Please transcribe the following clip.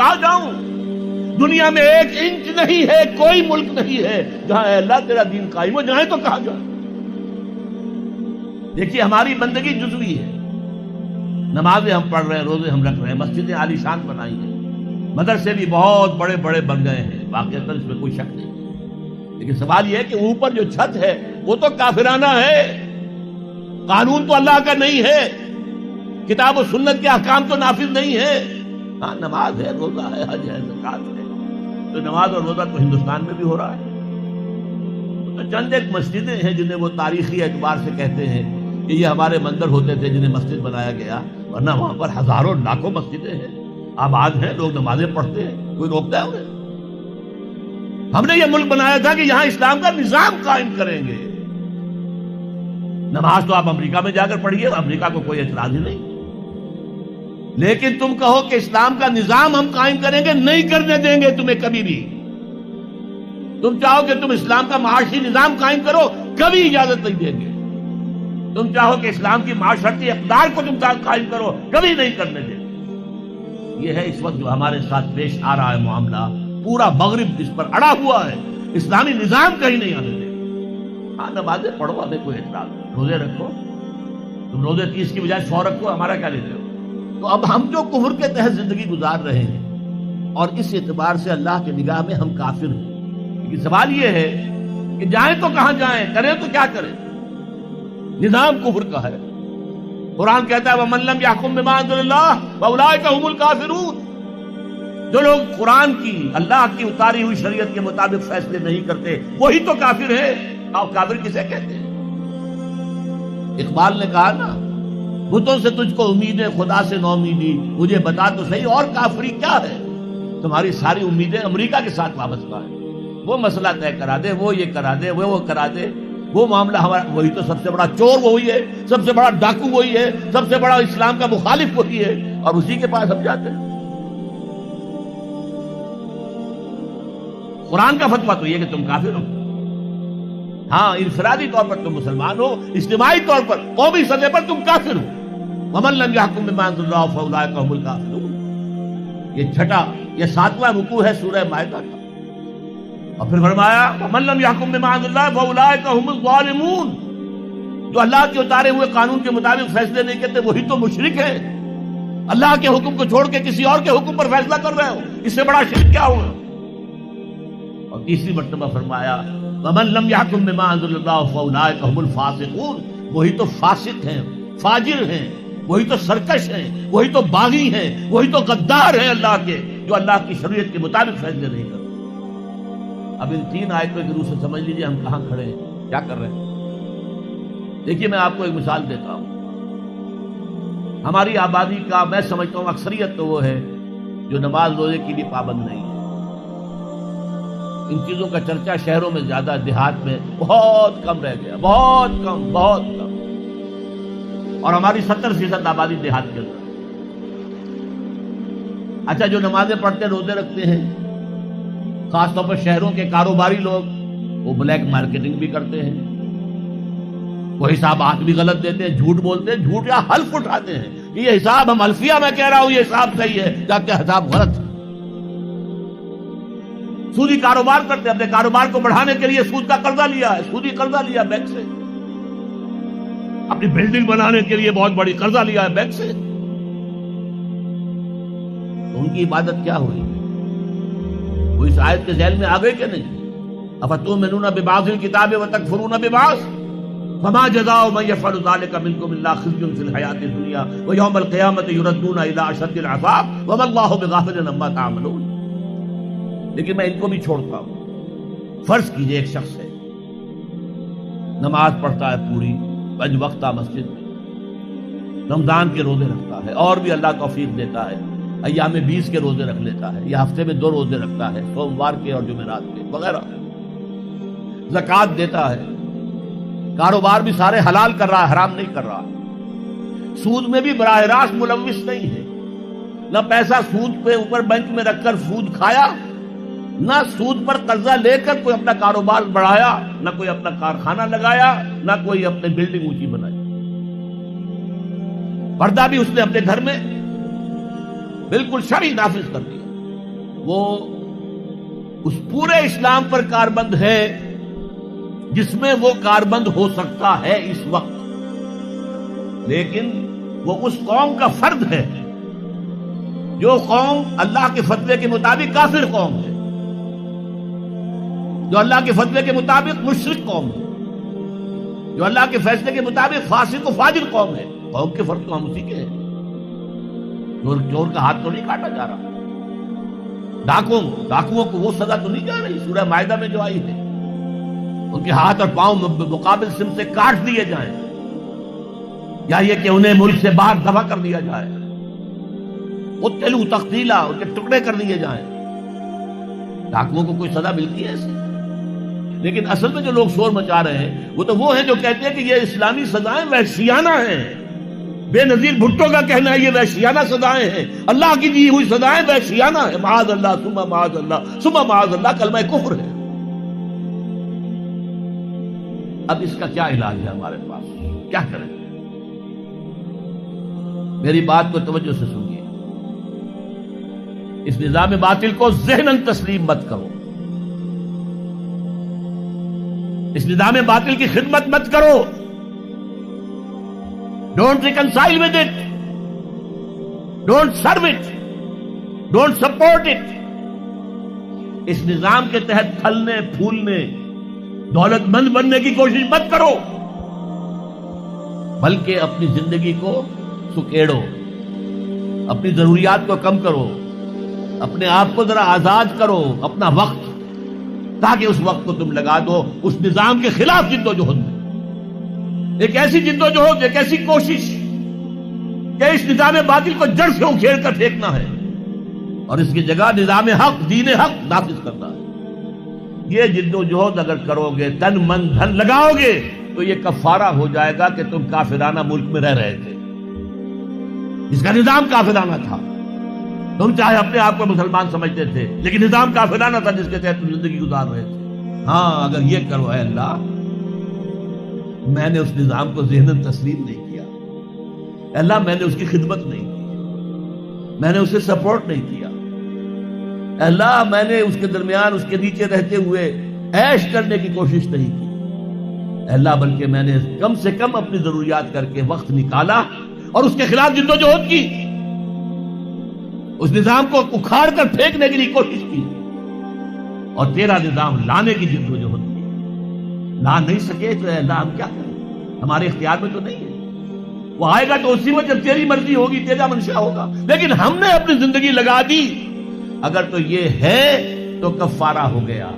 کہاں جاؤں؟ دنیا میں 1 انچ نہیں ہے، کوئی ملک نہیں ہے جہاں اے اللہ تیرا دین قائم ہو، جائیں تو کہاں جائیں؟ دیکھیے ہماری بندگی جزوی ہے، نمازیں ہم پڑھ رہے ہیں، روزے ہم رکھ رہے ہیں، مسجدیں عالی شان بنائی ہیں، مدرسے بھی بہت بڑے بڑے بن گئے ہیں، واقعتاً اس میں کوئی شک نہیں، لیکن سوال یہ ہے کہ اوپر جو چھت ہے وہ تو کافرانہ ہے، قانون تو اللہ کا نہیں ہے، کتاب و سنت کے احکام تو نافذ نہیں ہے۔ ہاں نماز ہے، روزہ ہے، حج ہے، زکوٰۃ ہے، تو نماز اور روزہ تو ہندوستان میں بھی ہو رہا ہے، تو چند ایک مسجدیں ہیں جنہیں وہ تاریخی اعتبار سے کہتے ہیں کہ یہ ہمارے مندر ہوتے تھے جنہیں مسجد بنایا گیا، ورنہ وہاں پر ہزاروں لاکھوں مسجدیں ہیں، آباد ہیں، لوگ نمازیں پڑھتے ہیں، کوئی روکتا ہے انہیں؟ ہم نے یہ ملک بنایا تھا کہ یہاں اسلام کا نظام قائم کریں گے۔ نماز تو آپ امریکہ میں جا کر پڑھیے، امریکہ کو کوئی اعتراض ہی نہیں، لیکن تم کہو کہ اسلام کا نظام ہم قائم کریں گے، نہیں کرنے دیں گے تمہیں کبھی بھی۔ تم چاہو کہ تم اسلام کا معاشی نظام قائم کرو، کبھی اجازت نہیں دیں گے۔ تم چاہو کہ اسلام کی معاشرتی اقدار کو تم قائم کرو، کبھی نہیں کرنے دیں گے۔ یہ ہے اس وقت جو ہمارے ساتھ پیش آ رہا ہے معاملہ، پورا مغرب اس پر اڑا ہوا ہے، اسلامی نظام کہیں نہیں آنے دے۔ ہاں نمازیں پڑھو، ہمیں کوئی اعتراض نہیں، روزے رکھو، تم روزے 30 کی بجائے 100 رکھو، ہمارا کیا لیتے ہو؟ تو اب ہم جو کفر کے تحت زندگی گزار رہے ہیں اور اس اعتبار سے اللہ کی نگاہ میں ہم کافر ہیں، لیکن سوال یہ ہے کہ جائیں تو کہاں جائیں، کریں تو کیا کریں؟ نظام کفر کا ہے، قرآن کہتا ہے وَمَن لَّمْ يَحْكُم بِمَا أَنزَلَ اللَّهُ فَأُولَٰئِكَ هُمُ الْكَافِرُونَ۔ جو لوگ قرآن کی، اللہ کی اتاری ہوئی شریعت کے مطابق فیصلے نہیں کرتے، وہی تو کافر ہے۔ اور کافر کسے کہتے ہیں؟ اقبال نے کہا نا، بتوں سے تجھ کو امید ہے، خدا سے نو امیدی، مجھے بتا تو صحیح اور کافری کیا ہے؟ تمہاری ساری امیدیں امریکہ کے ساتھ وابستہ ہیں، وہ مسئلہ طے کرا دے، وہ یہ کرا دے، وہ کرا دے، وہ معاملہ ہمارا، وہی تو سب سے بڑا چور وہی ہے، سب سے بڑا ڈاکو وہی ہے، سب سے بڑا اسلام کا مخالف وہی ہے، اور اسی کے پاس ہم جاتے ہیں۔ قرآن کا فتویٰ تو یہ کہ تم کافر ہو۔ ہاں انفرادی طور پر تم مسلمان ہو، اجتماعی طور پر، قومی سطح پر تم کافر ہو۔ وَمَن لَّمْ يَحْكُم بِمَا أَنزَلَ اللَّهُ فَأُولَٰئِكَ هُمُ الْكَافِرُونَ۔ یہ چھٹا، یہ 7واں رکوع ہے سورہ مائدہ کا، اور پھر فرمایا وَمَن لَّمْ يَحْكُم بِمَا أَنزَلَ اللَّهُ فَأُولَٰئِكَ هُمُ الظَّالِمُونَ۔ جو اللہ کے اتارے ہوئے قانون کے مطابق فیصلے نہیں کرتے وہی تو مشرک ہے۔ اللہ کے حکم کو چھوڑ کے کسی اور کے حکم پر فیصلہ کر رہے ہو، اس سے بڑا شرک کیا ہوگا؟ اور تیسری مرتبہ فرمایا وَمَن لَّمْ يَحْكُم بِمَا أَنزَلَ اللَّهُ فَأُولَٰئِكَ هُمُ الْفَاسِقُونَ۔ وہی تو فاسق ہیں، فاجر ہیں، وہی تو سرکش ہیں، وہی تو باغی ہیں، وہی تو غدار ہیں اللہ کے، جو اللہ کی شریعت کے مطابق فیصلے نہیں کرتے۔ اب ان 3 آیتوں کی روح سے سمجھ لیجئے ہم کہاں کھڑے ہیں، کیا کر رہے ہیں۔ دیکھیے میں آپ کو ایک مثال دیتا ہوں، ہماری آبادی کا میں سمجھتا ہوں اکثریت تو وہ ہے جو نماز روزے کی بھی پابند نہیں ہے۔ ان چیزوں کا چرچا شہروں میں زیادہ، دیہات میں بہت کم رہ گیا، بہت کم، بہت کم، اور ہماری 70% آبادی دیہات کے اندر۔ اچھا جو نمازیں پڑھتے روزے رکھتے ہیں، خاص طور پر شہروں کے کاروباری لوگ، وہ بلیک مارکیٹنگ بھی کرتے ہیں، وہ حسابات بھی غلط دیتے ہیں، جھوٹ بولتے ہیں، جھوٹ یا حلف اٹھاتے ہیں کہ یہ حساب ہم حلفیہ میں کہہ رہا ہوں یہ حساب صحیح ہے، جبکہ حساب غلط ہے۔ سودی کاروبار کرتے ہیں، اپنے کاروبار کو بڑھانے کے لیے سود کا قرضہ لیا ہے، سودی قرضہ لیا بینک سے، اپنی بلڈنگ بنانے کے لیے بہت بڑی قرضہ لیا ہے بینک سے، تو ان کی عبادت کیا ہوئی؟ وہ اس آیت کے ذیل میں آ گئے کہ نہیں؟ افتؤمنون ببعض الکتاب وتکفرون ببعض فما جزاء من يفعل ذلك منكم الا خزي في الحياة الدنيا ويوم القيامة يردون الى اشد العذاب وما الله بغافل عما تعملون۔ لیکن میں ان کو بھی چھوڑتا ہوں۔ فرض کیجئے ایک شخص ہے، نماز پڑھتا ہے پوری 5 وقتہ مسجد میں، رمضان کے روزے رکھتا ہے، اور بھی اللہ توفیق دیتا ہے، ایام 20 کے روزے رکھ لیتا ہے، یا ہفتے میں 2 روزے رکھتا ہے، سوموار کے اور جمعرات کے وغیرہ، زکوٰۃ دیتا ہے، کاروبار بھی سارے حلال کر رہا ہے، حرام نہیں کر رہا، سود میں بھی براہ راست ملوث نہیں ہے، نہ پیسہ سود پہ اوپر بینک میں رکھ کر سود کھایا، نہ سود پر قرضہ لے کر کوئی اپنا کاروبار بڑھایا، نہ کوئی اپنا کارخانہ لگایا، نہ کوئی اپنے بلڈنگ اونچی بنائی، پردہ بھی اس نے اپنے گھر میں بالکل شرعی نافذ کر دیا۔ وہ اس پورے اسلام پر کاربند ہے جس میں وہ کاربند ہو سکتا ہے اس وقت، لیکن وہ اس قوم کا فرد ہے جو قوم اللہ کے فتوے کے مطابق کافر قوم ہے، جو اللہ کے فتوے کے مطابق مشرک قوم ہے، جو اللہ کے فیصلے کے مطابق فاسق و فاجر قوم ہے۔ قوم کے فرد تو ہم اسی کے ہیں۔ چور کا ہاتھ تو نہیں کاٹا جا رہا، ڈاکوؤں کو وہ سزا تو نہیں جا رہی سورہ مائدہ میں جو آئی ہے، ان کے ہاتھ اور پاؤں مقابل سم سے کاٹ دیے جائیں، یا یہ کہ انہیں ملک سے باہر دفع کر دیا جائے، قتلوا تقتیلا، ان کے ٹکڑے کر دیے جائیں۔ ڈاکوؤں کو کوئی سزا ملتی ہے ایسے؟ لیکن اصل میں جو لوگ شور مچا رہے ہیں وہ ہیں جو کہتے ہیں کہ یہ اسلامی سزائیں وحشیانہ ہیں۔ بے نظیر بھٹو کا کہنا ہے یہ وحشیانہ سزائیں ہیں، اللہ کی دی ہوئی سزائیں وحشیانہ ہیں۔ معاذ اللہ ثم معاذ اللہ ثم معاذ اللہ کلمہ کفر ہے۔ اب اس کا کیا علاج ہے ہمارے پاس؟ کیا کریں؟ میری بات کو توجہ سے سنیے، اس نظام باطل کو ذہناً تسلیم مت کرو، اس نظام باطل کی خدمت مت کرو، don't reconcile with it, don't serve it, don't support it. اس نظام کے تحت پھلنے پھولنے دولت مند بننے کی کوشش مت کرو، بلکہ اپنی زندگی کو سکیڑو، اپنی ضروریات کو کم کرو، اپنے آپ کو ذرا آزاد کرو، اپنا وقت، تاکہ اس وقت کو تم لگا دو اس نظام کے خلاف جدوجہد میں۔ ایک ایسی جدوجہد، ایک ایسی کوشش کہ اس نظام باطل کو جڑ سے اکھیڑ کر پھینکنا ہے اور اس کی جگہ نظام حق، دین حق نافذ کرنا ہے۔ یہ جدوجہد اگر کرو گے، تن من دھن لگاؤ گے، تو یہ کفارہ ہو جائے گا کہ تم کافرانہ ملک میں رہ رہے تھے، اس کا نظام کافرانہ تھا۔ تم چاہے اپنے آپ کو مسلمان سمجھتے تھے، لیکن نظام کافرانہ تھا جس کے تحت تم زندگی گزار رہے تھے۔ ہاں، اگر یہ کرو، اے اللہ میں نے اس نظام کو ذہناً تسلیم نہیں کیا، اے اللہ میں نے اس کی خدمت نہیں کی، میں نے اسے سپورٹ نہیں کیا، اے اللہ میں نے اس کے درمیان اس کے نیچے رہتے ہوئے عیش کرنے کی کوشش نہیں کی، اے اللہ بلکہ میں نے کم سے کم اپنی ضروریات کر کے وقت نکالا اور اس کے خلاف جدوجہد کی، اس نظام کو اکھاڑ کر پھینکنے کے لیے کوشش کی، اور تیرا نظام لانے کی جدوجہد کی۔ لا نہیں سکے تو اے اللہ ہم کیا کریں؟ ہمارے اختیار میں تو نہیں ہے، وہ آئے گا تو اسی وقت جب تیری مرضی ہوگی، تیرا منشا ہوگا، لیکن ہم نے اپنی زندگی لگا دی۔ اگر تو یہ ہے تو کفارہ ہو گیا۔